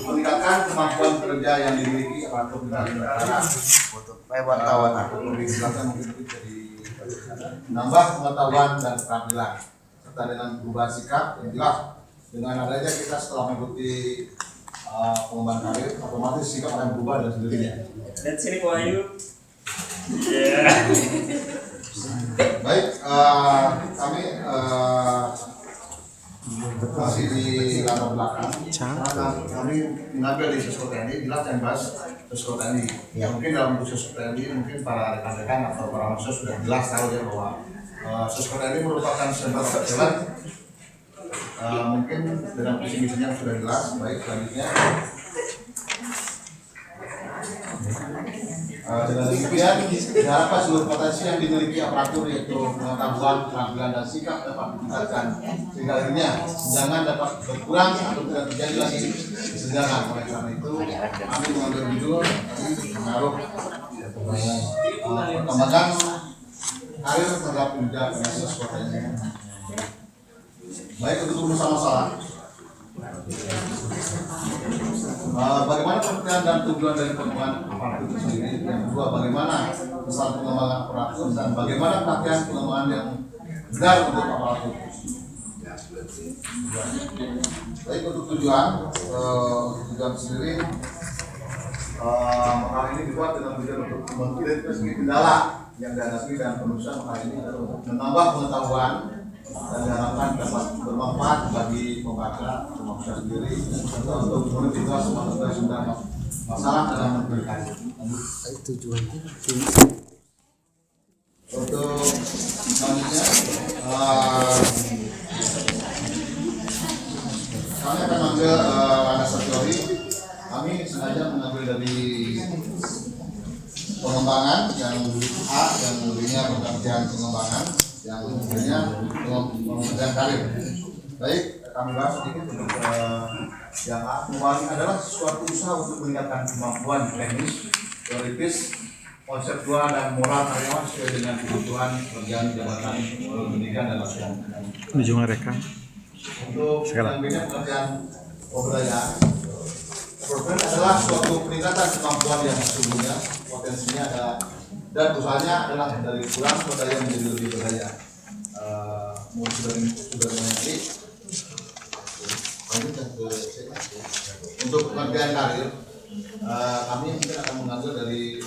meningkatkan kemampuan kerja yang dimiliki aparatur negara. Wartawan mungkin jadi menambah pengetahuan dan keterampilan serta dengan perubahan sikap yang jelas. Dengan adanya kita setelah mengikuti pengembangan karir, otomatis sikap akan berubah dengan sendirinya. Dan sini Pak Ayu. Baik, kami masih di latar belakang. Kami mengambil di Sesko TNI, jelas yang bahas Sesko TNI. Ya, mungkin dalam bentuk Sesko TNI, mungkin para rekan-rekan atau para mahasiswa sudah jelas tahu ya bahwa Sesko TNI merupakan sentra jalan. Mungkin dengan visi misinya sudah jelas. Baik, selanjutnya. Dengan demikian, diharapkan seluruh potensi yang dimiliki aparatur yaitu pengetahuan, keterampilan dan sikap dapat ditingkatkan sehingga akhirnya jangan dapat berkurang atau tidak terjadi lagi kesenjangan. Oleh karena itu, kami mengambil judul pengaruh perkembangan karir terhadap pendidikan Sesko TNI. Baik, untuk masalah. Bagaimana pengertian dan tujuan dari pengembangan aparatur itu sendiri? Yang kedua, bagaimana besar pengembangan aparatur dan bagaimana pelatihan pengembangan yang benar untuk aparatur? Baik, untuk tujuan sendiri, hal ini dibuat dengan tujuan untuk mengidentifikasi kendala yang dihadapi dan penulisan hal ini adalah untuk menambah pengetahuan dan diharapkan dapat bermanfaat bagi pembaca atau masyarakat sendiri untuk menunjukkan semua masalah dalam memberikan tujuan. Untuk selanjutnya kami akan mengambil landasan teori. Kami sengaja mengambil dari pengembangan yang A, yang lebihnya pengertian pengembangan, yang kemudiannya pengertian karir. Baik, kami bahas sedikit untuk yang A. Pengembangan adalah suatu usaha untuk meningkatkan kemampuan teknis, teoritis, konseptual dan moral karyawan sesuai dengan kebutuhan pekerjaan jabatan pendidikan dan latihan. Ujung rekam. Untuk yang B-nya pengertian pemberdayaan. Program adalah suatu peningkatan kemampuan yang sesungguhnya, potensinya ada dan usahanya adalah dari kurang berdaya menjadi lebih berdaya. Sudah mengerti. Untuk pengertian karir, kami mungkin akan mengambil dari